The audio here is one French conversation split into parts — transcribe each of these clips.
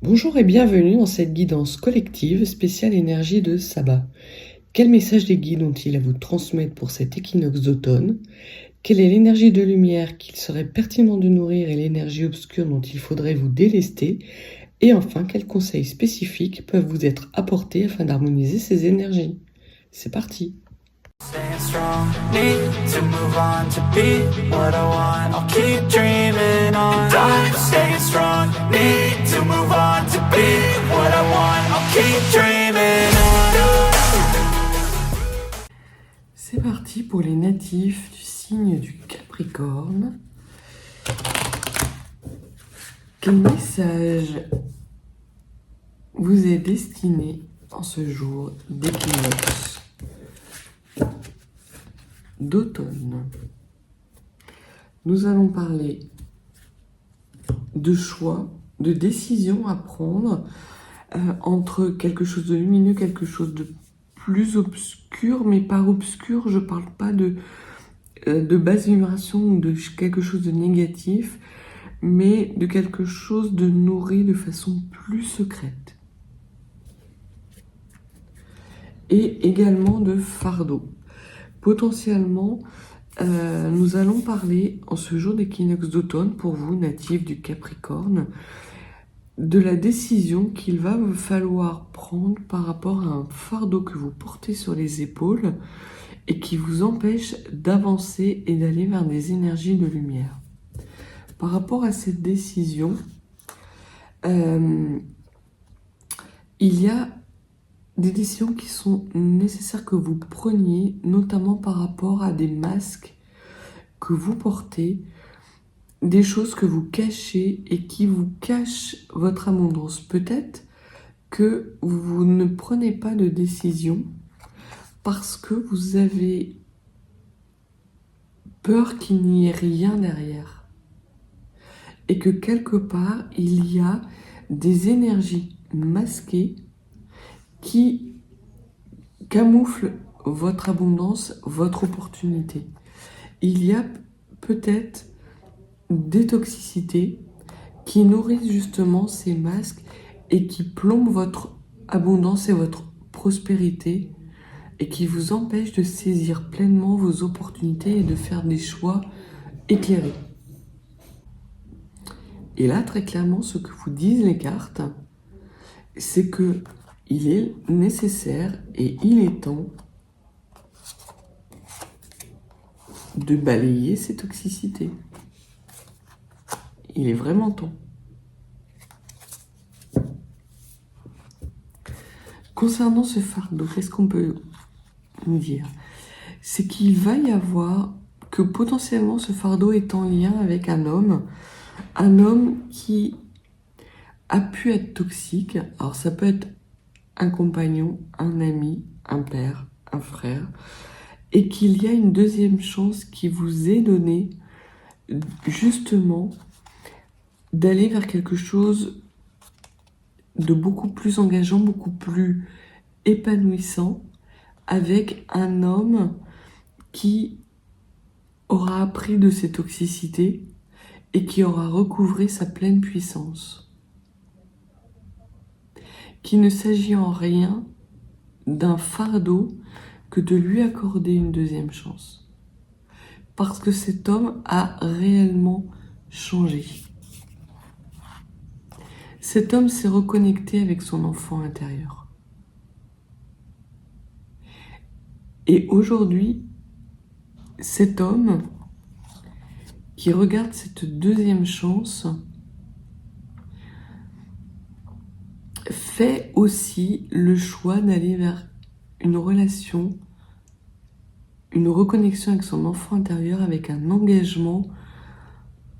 Bonjour et bienvenue dans cette guidance collective spéciale énergie de sabbat. Quel message les guides ont-ils à vous transmettre pour cet équinoxe d'automne? Quelle est l'énergie de lumière qu'il serait pertinent de nourrir et l'énergie obscure dont il faudrait vous délester? Et enfin, quels conseils spécifiques peuvent vous être apportés afin d'harmoniser ces énergies? C'est parti! Staying strong, need to move on to be what I want. I'll keep dreaming on. And I'm staying strong, need to move on to be what I want. I'll keep dreaming on. C'est parti pour les natifs du signe du Capricorne. Quel message vous est destiné en ce jour d'équinoxe d'automne? Nous allons parler de choix, de décisions à prendre entre quelque chose de lumineux, quelque chose de plus obscur, mais par obscur, je ne parle pas de basse vibration ou de quelque chose de négatif, mais de quelque chose de nourri de façon plus secrète. Et également de fardeau. Potentiellement, nous allons parler en ce jour d'équinoxe d'automne, pour vous, natifs du Capricorne, de la décision qu'il va vous falloir prendre par rapport à un fardeau que vous portez sur les épaules et qui vous empêche d'avancer et d'aller vers des énergies de lumière. Par rapport à cette décision, il y a des décisions qui sont nécessaires que vous preniez, notamment par rapport à des masques que vous portez, des choses que vous cachez et qui vous cachent votre abondance. Peut-être que vous ne prenez pas de décision parce que vous avez peur qu'il n'y ait rien derrière. Et que quelque part, il y a des énergies masquées qui camouflent votre abondance, votre opportunité. Il y a peut-être des toxicités qui nourrissent justement ces masques et qui plombent votre abondance et votre prospérité et qui vous empêchent de saisir pleinement vos opportunités et de faire des choix éclairés. Et là, très clairement, ce que vous disent les cartes, c'est que il est nécessaire et il est temps de balayer ces toxicités. Il est vraiment temps. Concernant ce fardeau, qu'est-ce qu'on peut dire? C'est qu'il va y avoir que potentiellement ce fardeau est en lien avec un homme qui a pu être toxique. Alors ça peut être un compagnon, un ami, un père, un frère, et qu'il y a une deuxième chance qui vous est donnée justement d'aller vers quelque chose de beaucoup plus engageant, beaucoup plus épanouissant, avec un homme qui aura appris de ses toxicités et qui aura recouvré sa pleine puissance. Qu'il ne s'agit en rien d'un fardeau que de lui accorder une deuxième chance. Parce que cet homme a réellement changé. Cet homme s'est reconnecté avec son enfant intérieur. Et aujourd'hui, cet homme qui regarde cette deuxième chance fait aussi le choix d'aller vers une relation, une reconnexion avec son enfant intérieur, avec un engagement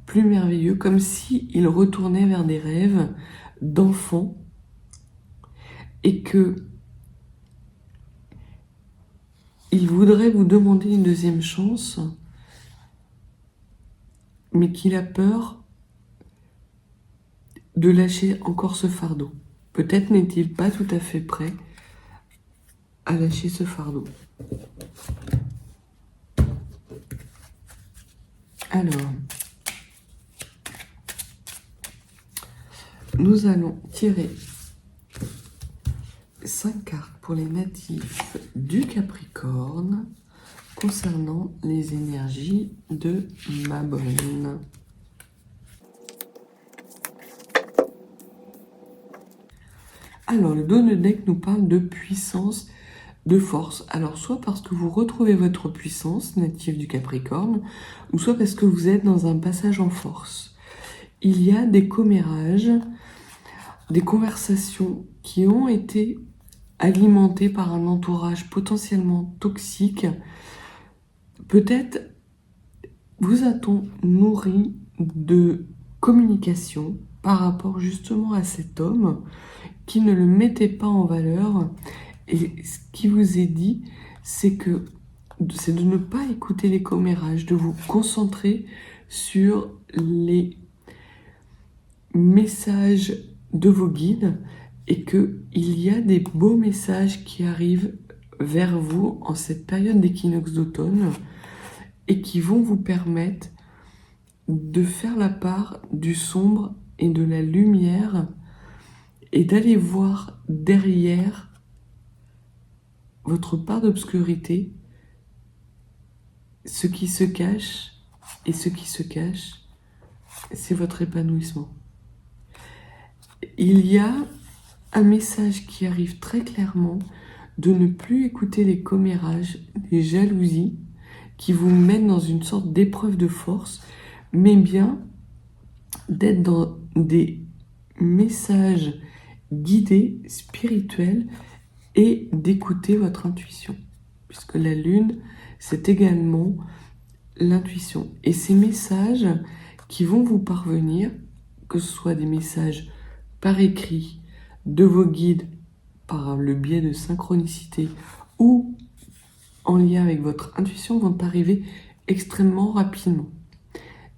plus merveilleux, comme s'il retournait vers des rêves d'enfant et que il voudrait vous demander une deuxième chance, mais qu'il a peur de lâcher encore ce fardeau. Peut-être n'est-il pas tout à fait prêt à lâcher ce fardeau. Alors, nous allons tirer 5 cartes pour les natifs du Capricorne concernant les énergies de Mabon. Alors, le dos de deck nous parle de puissance, de force. Alors, soit parce que vous retrouvez votre puissance, native du Capricorne, ou soit parce que vous êtes dans un passage en force. Il y a des commérages, des conversations qui ont été alimentées par un entourage potentiellement toxique. Peut-être vous a-t-on nourri de communication par rapport justement à cet homme qui ne le mettait pas en valeur. Et ce qui vous est dit, c'est de ne pas écouter les commérages, de vous concentrer sur les messages de vos guides et qu'il y a des beaux messages qui arrivent vers vous en cette période d'équinoxe d'automne et qui vont vous permettre de faire la part du sombre et de la lumière et d'aller voir derrière votre part d'obscurité ce qui se cache, et ce qui se cache, c'est votre épanouissement. Il y a un message qui arrive très clairement de ne plus écouter les commérages, les jalousies qui vous mènent dans une sorte d'épreuve de force, mais bien d'être dans des messages guidés, spirituels, et d'écouter votre intuition. Puisque la lune, c'est également l'intuition. Et ces messages qui vont vous parvenir, que ce soit des messages par écrit, de vos guides, par le biais de synchronicité, ou en lien avec votre intuition, vont arriver extrêmement rapidement.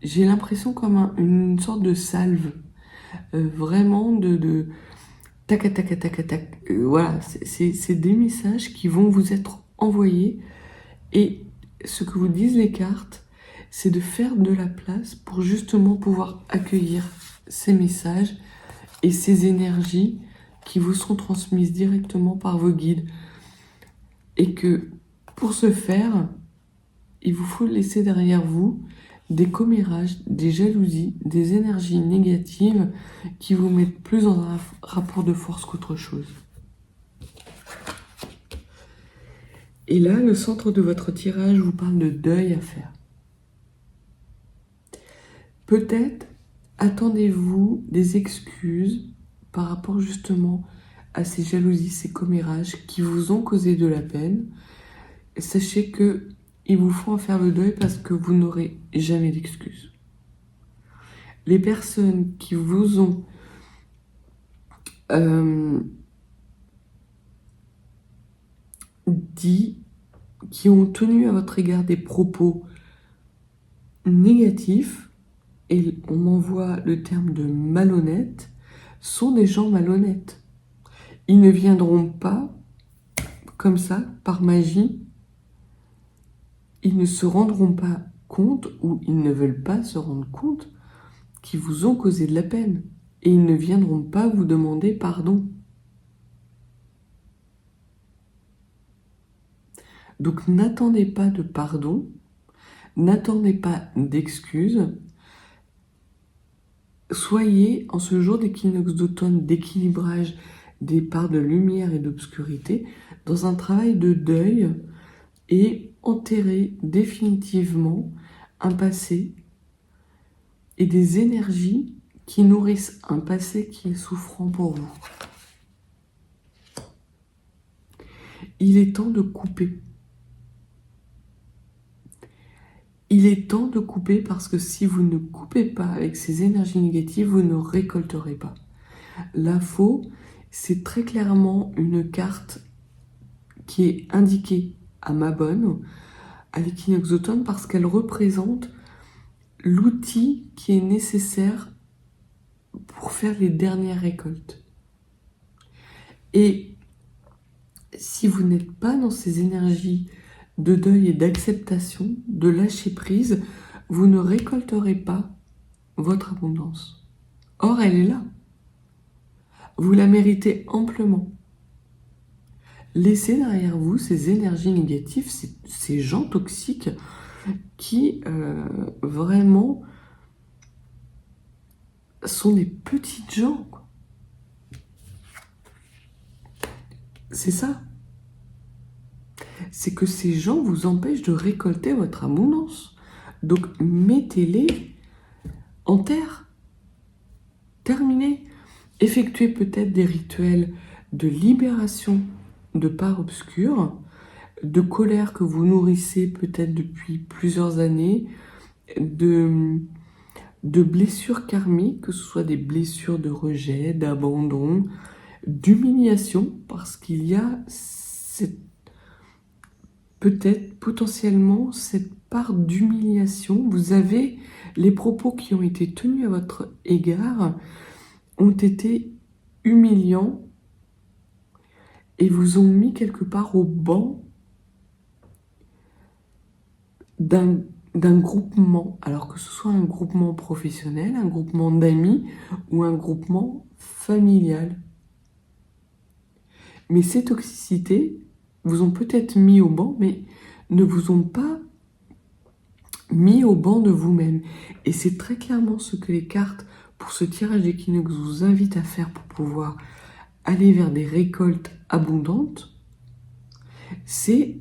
J'ai l'impression comme une sorte de salve, vraiment de tac, tac, tac, tac. Voilà, c'est des messages qui vont vous être envoyés. Et ce que vous disent les cartes, c'est de faire de la place pour justement pouvoir accueillir ces messages et ces énergies qui vous sont transmises directement par vos guides. Et que pour ce faire, il vous faut laisser derrière vous des commérages, des jalousies, des énergies négatives qui vous mettent plus dans un rapport de force qu'autre chose. Et là, le centre de votre tirage vous parle de deuil à faire. Peut-être attendez-vous des excuses par rapport justement à ces jalousies, ces commérages qui vous ont causé de la peine. Sachez que il vous faut en faire le deuil parce que vous n'aurez jamais d'excuses. Les personnes qui vous ont dit, qui ont tenu à votre égard des propos négatifs, et on m'envoie le terme de malhonnête, sont des gens malhonnêtes. Ils ne viendront pas comme ça, par magie. Ils ne se rendront pas compte, ou ils ne veulent pas se rendre compte, qu'ils vous ont causé de la peine. Et ils ne viendront pas vous demander pardon. Donc n'attendez pas de pardon, n'attendez pas d'excuses. Soyez, en ce jour d'équinoxe d'automne, d'équilibrage des parts de lumière et d'obscurité, dans un travail de deuil et enterrer définitivement un passé et des énergies qui nourrissent un passé qui est souffrant pour vous. Il est temps de couper. Il est temps de couper parce que si vous ne coupez pas avec ces énergies négatives, vous ne récolterez pas. La faux, c'est très clairement une carte qui est indiquée à Mabon, à l'équinoxe d'automne, parce qu'elle représente l'outil qui est nécessaire pour faire les dernières récoltes. Et si vous n'êtes pas dans ces énergies de deuil et d'acceptation, de lâcher prise, vous ne récolterez pas votre abondance. Or, elle est là. Vous la méritez amplement. Laissez derrière vous ces énergies négatives, ces gens toxiques qui vraiment sont des petites gens, quoi. C'est ça. C'est que ces gens vous empêchent de récolter votre abondance. Donc mettez-les en terre. Terminez. Effectuez peut-être des rituels de libération de parts obscures, de colère que vous nourrissez peut-être depuis plusieurs années, de blessures karmiques, que ce soit des blessures de rejet, d'abandon, d'humiliation, parce qu'il y a peut-être potentiellement cette part d'humiliation. Vous avez les propos qui ont été tenus à votre égard ont été humiliants et vous ont mis quelque part au banc d'un groupement, alors que ce soit un groupement professionnel, un groupement d'amis ou un groupement familial. Mais ces toxicités vous ont peut-être mis au banc, mais ne vous ont pas mis au banc de vous-même. Et c'est très clairement ce que les cartes pour ce tirage d'équinoxe vous invitent à faire pour pouvoir aller vers des récoltes abondantes, c'est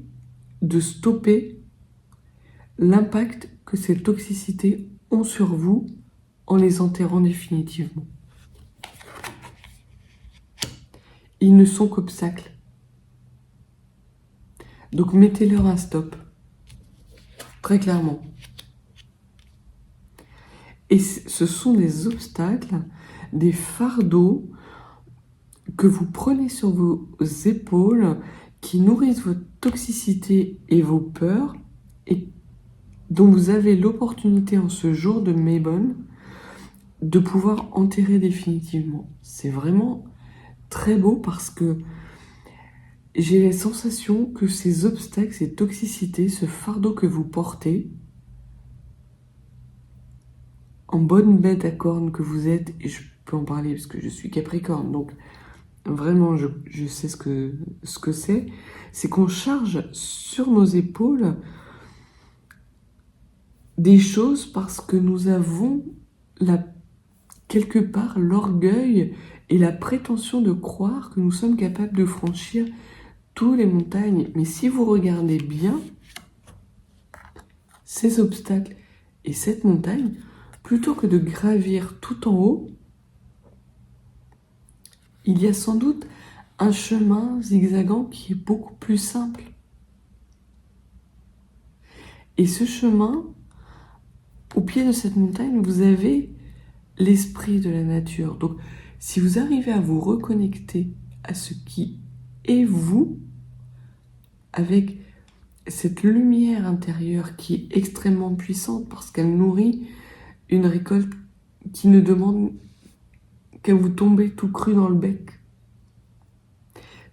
de stopper l'impact que ces toxicités ont sur vous en les enterrant définitivement. Ils ne sont qu'obstacles. Donc mettez-leur un stop. Très clairement. Et ce sont des obstacles, des fardeaux que vous prenez sur vos épaules, qui nourrissent votre toxicité et vos peurs, et dont vous avez l'opportunité en ce jour de Mabon de pouvoir enterrer définitivement. C'est vraiment très beau parce que j'ai la sensation que ces obstacles, ces toxicités, ce fardeau que vous portez, en bonne bête à cornes que vous êtes, et je peux en parler parce que je suis Capricorne, donc vraiment je sais ce que c'est qu'on charge sur nos épaules des choses parce que nous avons quelque part l'orgueil et la prétention de croire que nous sommes capables de franchir toutes les montagnes. Mais si vous regardez bien ces obstacles et cette montagne, plutôt que de gravir tout en haut, il y a sans doute un chemin zigzagant qui est beaucoup plus simple. Et ce chemin, au pied de cette montagne, vous avez l'esprit de la nature. Donc, si vous arrivez à vous reconnecter à ce qui est vous, avec cette lumière intérieure qui est extrêmement puissante parce qu'elle nourrit une récolte qui ne demande qu'à vous tomber tout cru dans le bec.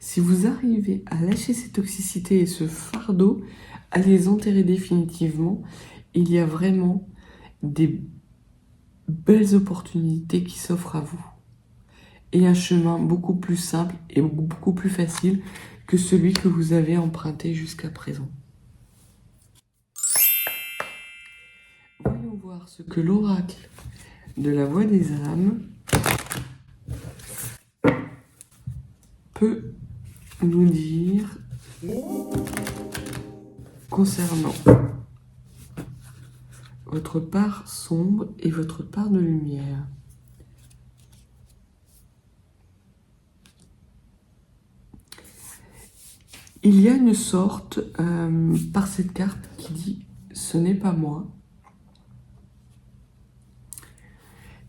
Si vous arrivez à lâcher ces toxicités et ce fardeau, à les enterrer définitivement, il y a vraiment des belles opportunités qui s'offrent à vous. Et un chemin beaucoup plus simple et beaucoup plus facile que celui que vous avez emprunté jusqu'à présent. Voyons voir ce que l'oracle de la voix des âmes peut nous dire concernant votre part sombre et votre part de lumière. Il y a une sorte, par cette carte, qui dit « ce n'est pas moi ».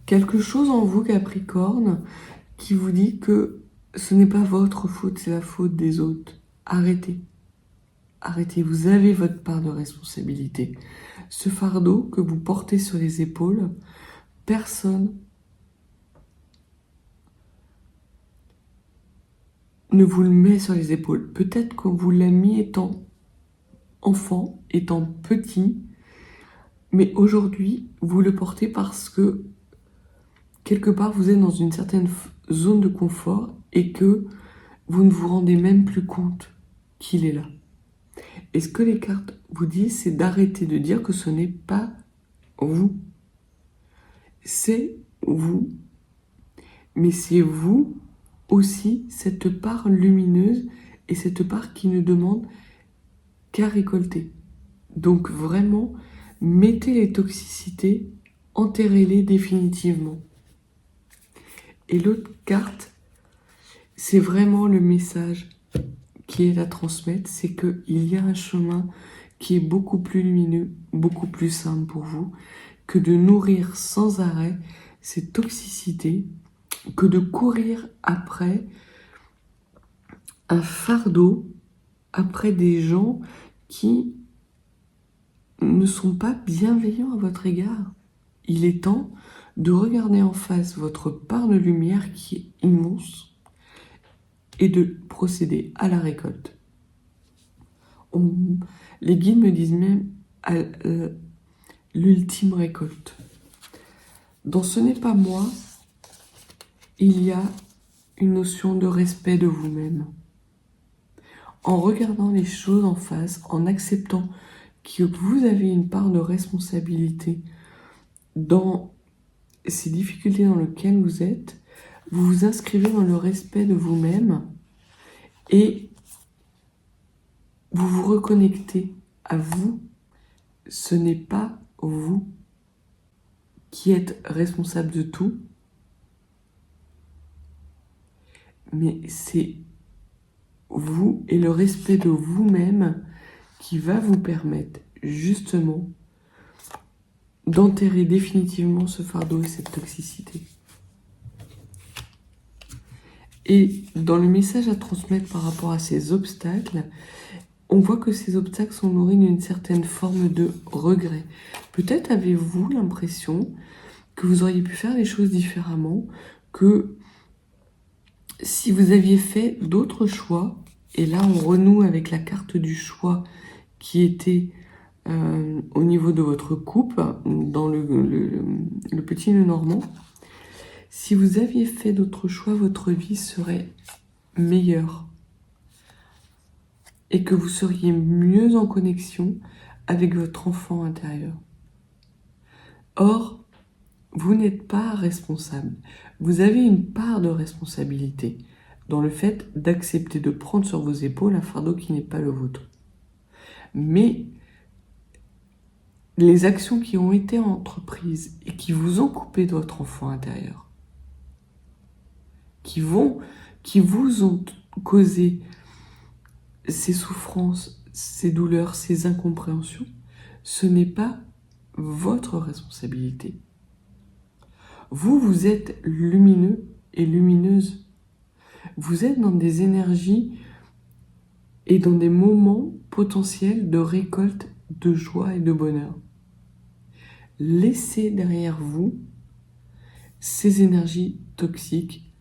Quelque chose en vous, Capricorne, qui vous dit que ce n'est pas votre faute, c'est la faute des autres. Arrêtez. Arrêtez, vous avez votre part de responsabilité. Ce fardeau que vous portez sur les épaules, personne ne vous le met sur les épaules. Peut-être qu'on vous l'a mis étant enfant, étant petit, mais aujourd'hui, vous le portez parce que quelque part, vous êtes dans une certaine zone de confort et que vous ne vous rendez même plus compte qu'il est là. Et ce que les cartes vous disent, c'est d'arrêter de dire que ce n'est pas vous. C'est vous. Mais c'est vous aussi, cette part lumineuse et cette part qui ne demande qu'à récolter. Donc vraiment, mettez les toxicités, enterrez-les définitivement. Et l'autre carte, c'est vraiment le message qui est à transmettre, c'est qu'il y a un chemin qui est beaucoup plus lumineux, beaucoup plus simple pour vous, que de nourrir sans arrêt ces toxicités, que de courir après un fardeau, après des gens qui ne sont pas bienveillants à votre égard. Il est temps de regarder en face votre part de lumière qui est immense et de procéder à la récolte. Les guides me disent même l'ultime récolte. Dans ce n'est pas moi, il y a une notion de respect de vous-même. En regardant les choses en face, en acceptant que vous avez une part de responsabilité dans ces difficultés dans lesquelles vous êtes, vous vous inscrivez dans le respect de vous-même et vous vous reconnectez à vous. Ce n'est pas vous qui êtes responsable de tout, mais c'est vous et le respect de vous-même qui va vous permettre justement d'enterrer définitivement ce fardeau et cette toxicité. Et dans le message à transmettre par rapport à ces obstacles, on voit que ces obstacles sont nourris d'une certaine forme de regret. Peut-être avez-vous l'impression que vous auriez pu faire les choses différemment, que si vous aviez fait d'autres choix, et là on renoue avec la carte du choix qui était au niveau de votre coupe, dans le petit nœud normand, si vous aviez fait d'autres choix, votre vie serait meilleure et que vous seriez mieux en connexion avec votre enfant intérieur. Or, vous n'êtes pas responsable. Vous avez une part de responsabilité dans le fait d'accepter de prendre sur vos épaules un fardeau qui n'est pas le vôtre. Mais les actions qui ont été entreprises et qui vous ont coupé de votre enfant intérieur, qui vous ont causé ces souffrances, ces douleurs, ces incompréhensions, ce n'est pas votre responsabilité. Vous êtes lumineux et lumineuse. Vous êtes dans des énergies et dans des moments potentiels de récolte, de joie et de bonheur. Laissez derrière vous ces énergies toxiques,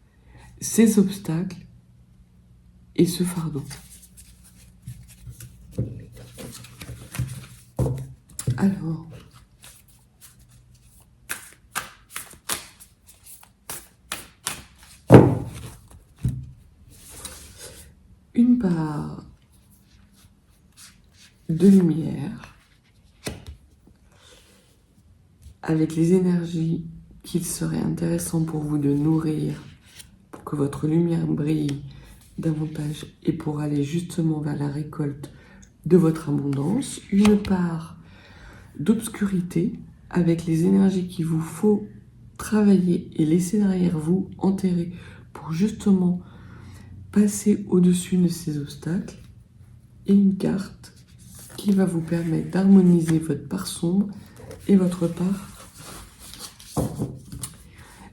ces obstacles et ce fardeau. Alors, une part de lumière avec les énergies qu'il serait intéressant pour vous de nourrir pour que votre lumière brille davantage et pour aller justement vers la récolte de votre abondance, une part d'obscurité avec les énergies qu'il vous faut travailler et laisser derrière vous, enterrer pour justement passer au-dessus de ces obstacles, et une carte qui va vous permettre d'harmoniser votre part sombre et votre part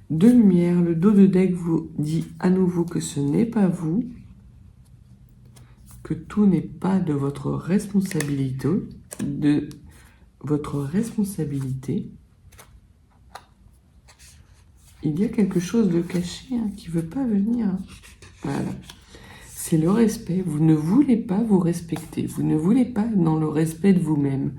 de lumière. Le dos de deck vous dit à nouveau que ce n'est pas vous, que tout n'est pas de votre responsabilité, Il y a quelque chose de caché qui ne veut pas venir. Voilà. C'est le respect. Vous ne voulez pas vous respecter. Vous ne voulez pas être dans le respect de vous-même.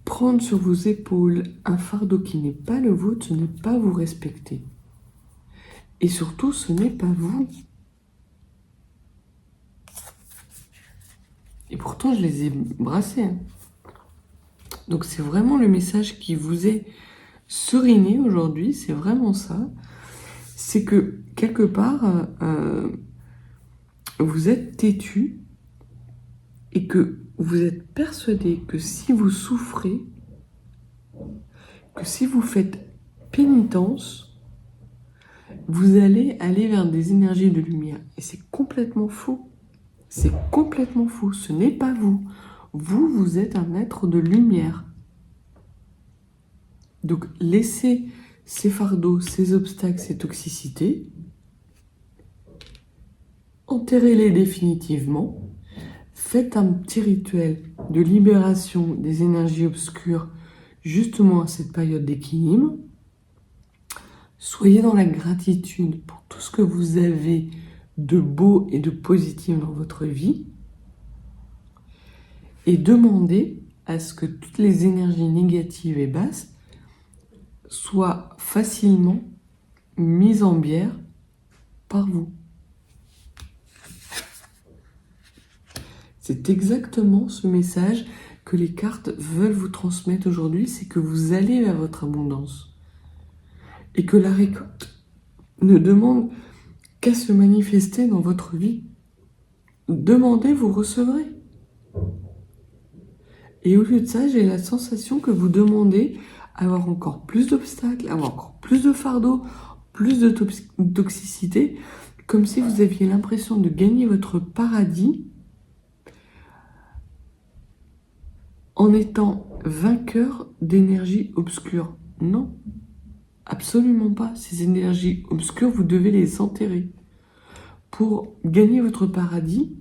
Prendre sur vos épaules un fardeau qui n'est pas le vôtre, ce n'est pas vous respecter. Et surtout, ce n'est pas vous. Et pourtant, je les ai brassés. Hein. Donc, c'est vraiment le message qui vous est seriné aujourd'hui. C'est vraiment ça. C'est que, quelque part, vous êtes têtu et que vous êtes persuadé que si vous souffrez, que si vous faites pénitence, vous allez aller vers des énergies de lumière. Et c'est complètement faux. C'est complètement faux. Ce n'est pas vous. Vous, vous êtes un être de lumière. Donc, laissez ces fardeaux, ces obstacles, ces toxicités, enterrez-les définitivement, faites un petit rituel de libération des énergies obscures justement à cette période d'équilibre. Soyez dans la gratitude pour tout ce que vous avez de beau et de positif dans votre vie et demandez à ce que toutes les énergies négatives et basses soient facilement mises en bière par vous. C'est exactement ce message que les cartes veulent vous transmettre aujourd'hui, c'est que vous allez vers votre abondance. Et que la récolte ne demande qu'à se manifester dans votre vie. Demandez, vous recevrez. Et au lieu de ça, j'ai la sensation que vous demandez avoir encore plus d'obstacles, avoir encore plus de fardeaux, plus de toxicité, comme si vous aviez l'impression de gagner votre paradis en étant vainqueur d'énergie obscure. Non, absolument pas. Ces énergies obscures, vous devez les enterrer. Pour gagner votre paradis,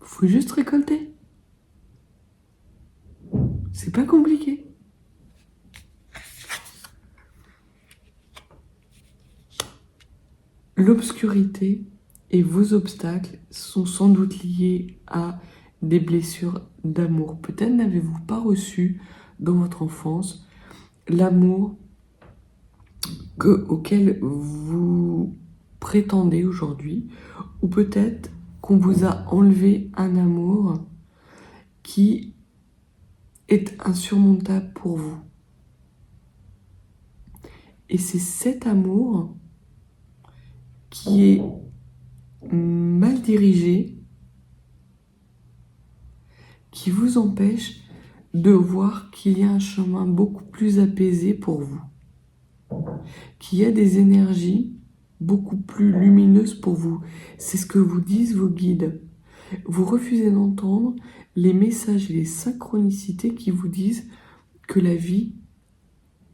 il faut juste récolter. C'est pas compliqué. L'obscurité et vos obstacles sont sans doute liés à des blessures d'amour. Peut-être n'avez-vous pas reçu dans votre enfance l'amour auquel vous prétendez aujourd'hui, ou peut-être qu'on vous a enlevé un amour qui est insurmontable pour vous. Et c'est cet amour qui est mal dirigé qui vous empêche de voir qu'il y a un chemin beaucoup plus apaisé pour vous, qu'il y a des énergies beaucoup plus lumineuses pour vous. C'est ce que vous disent vos guides. Vous refusez d'entendre les messages et les synchronicités qui vous disent que la vie,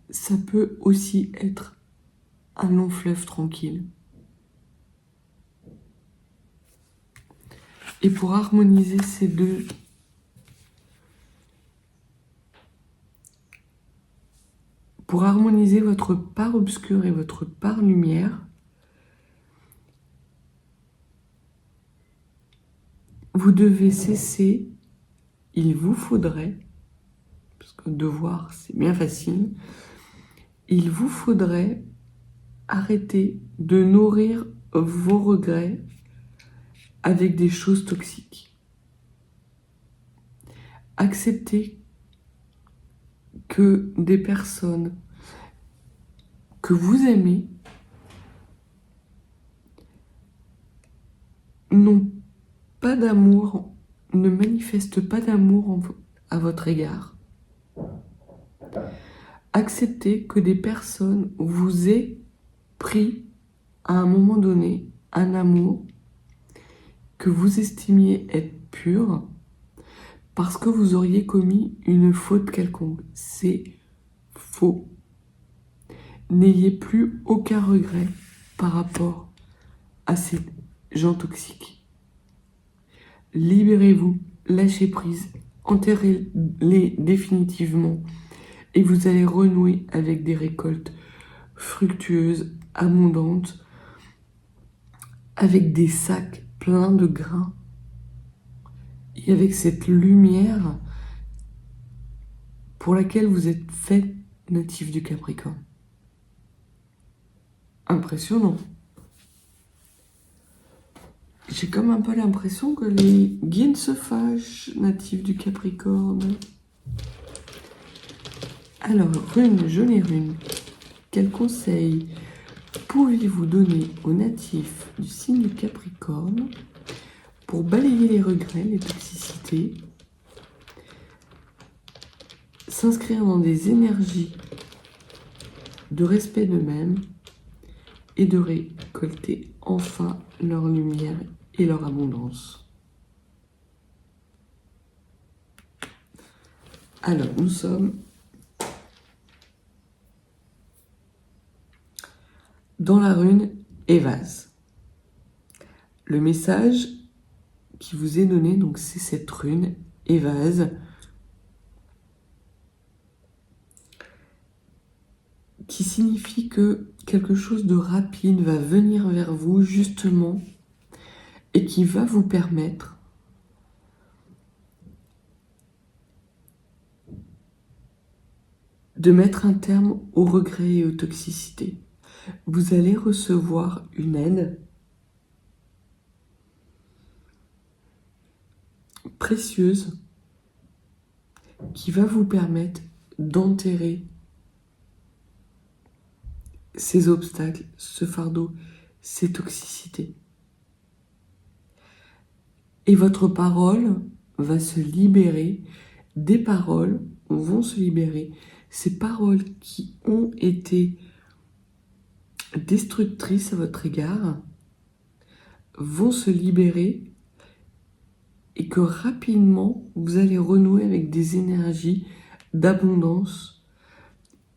ça peut aussi être un long fleuve tranquille. Et pour harmoniser ces deux, pour harmoniser votre part obscure et votre part lumière, vous devez cesser, il vous faudrait, parce que devoir c'est bien facile, il vous faudrait arrêter de nourrir vos regrets avec des choses toxiques. Acceptez que des personnes que vous aimez n'ont pas d'amour, ne manifestent pas d'amour à votre égard. Acceptez que des personnes vous aient pris à un moment donné un amour que vous estimiez être pur parce que vous auriez commis une faute quelconque. C'est faux. N'ayez plus aucun regret par rapport à ces gens toxiques. Libérez-vous, lâchez prise, enterrez-les définitivement et vous allez renouer avec des récoltes fructueuses, abondantes, avec des sacs pleins de grains et avec cette lumière pour laquelle vous êtes fait natif du Capricorne. impressionnant. J'ai comme un peu l'impression que les guides se fâchent, natifs du Capricorne. Alors, rune, jolie rune. Quel conseil pouvez-vous donner aux natifs du signe du Capricorne pour balayer les regrets, les toxicités, s'inscrire dans des énergies de respect d'eux-mêmes et de récolter enfin leur lumière et leur abondance? Alors, nous sommes dans la rune Évase. Le message qui vous est donné, donc c'est cette rune Évase, qui signifie que quelque chose de rapide va venir vers vous justement et qui va vous permettre de mettre un terme aux regrets et aux toxicités. Vous allez recevoir une aide précieuse qui va vous permettre d'enterrer ces obstacles, ce fardeau, ces toxicités. Et votre parole va se libérer, des paroles vont se libérer, ces paroles qui ont été destructrices à votre égard vont se libérer et que rapidement vous allez renouer avec des énergies d'abondance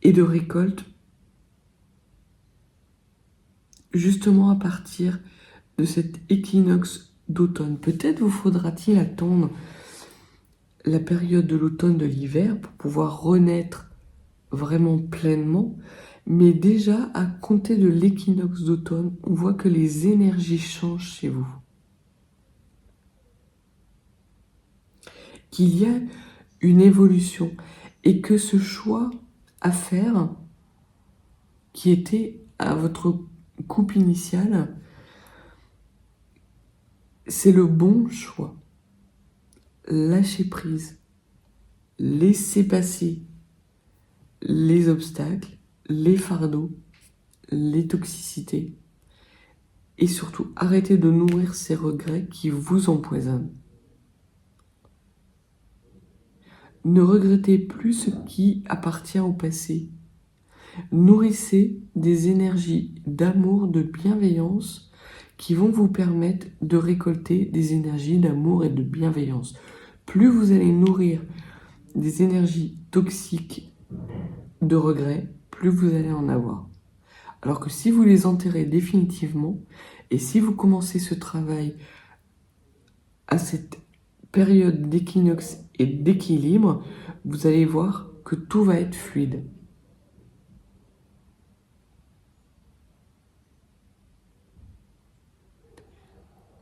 et de récolte justement à partir de cet équinoxe d'automne. Peut-être vous faudra-t-il attendre la période de l'automne, de l'hiver pour pouvoir renaître vraiment pleinement, mais déjà à compter de l'équinoxe d'automne, on voit que les énergies changent chez vous. Qu'il y a une évolution et que ce choix à faire, qui était à votre coupe initiale, c'est le bon choix. Lâcher prise, laisser passer les obstacles, les fardeaux, les toxicités et surtout arrêter de nourrir ces regrets qui vous empoisonnent. Ne regrettez plus ce qui appartient au passé. Nourrissez des énergies d'amour, de bienveillance qui vont vous permettre de récolter des énergies d'amour et de bienveillance. Plus vous allez nourrir des énergies toxiques de regret, plus vous allez en avoir. Alors que si vous les enterrez définitivement, et si vous commencez ce travail à cette période d'équinoxe et d'équilibre, vous allez voir que tout va être fluide.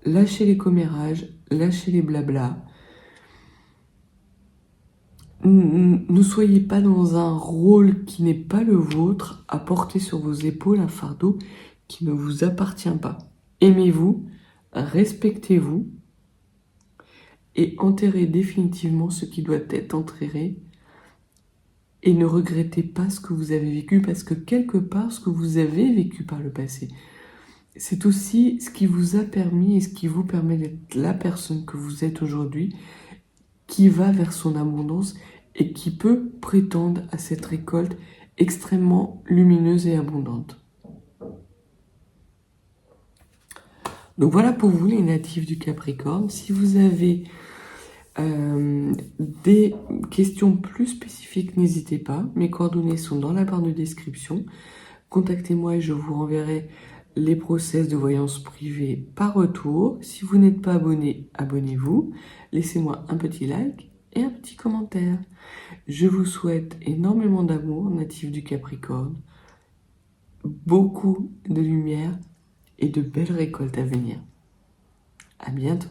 Lâchez les commérages, lâchez les blablas. Ne soyez pas dans un rôle qui n'est pas le vôtre, à porter sur vos épaules un fardeau qui ne vous appartient pas. Aimez-vous, respectez-vous et enterrez définitivement ce qui doit être enterré et ne regrettez pas ce que vous avez vécu parce que quelque part, ce que vous avez vécu par le passé, c'est aussi ce qui vous a permis et ce qui vous permet d'être la personne que vous êtes aujourd'hui, qui va vers son abondance et qui peut prétendre à cette récolte extrêmement lumineuse et abondante. Donc voilà pour vous les natifs du Capricorne. Si vous avez des questions plus spécifiques, n'hésitez pas. Mes coordonnées sont dans la barre de description. Contactez-moi et je vous renverrai les process de voyance privée par retour. Si vous n'êtes pas abonné, abonnez-vous. Laissez-moi un petit like et un petit commentaire. Je vous souhaite énormément d'amour, natif du Capricorne, beaucoup de lumière et de belles récoltes à venir. À bientôt.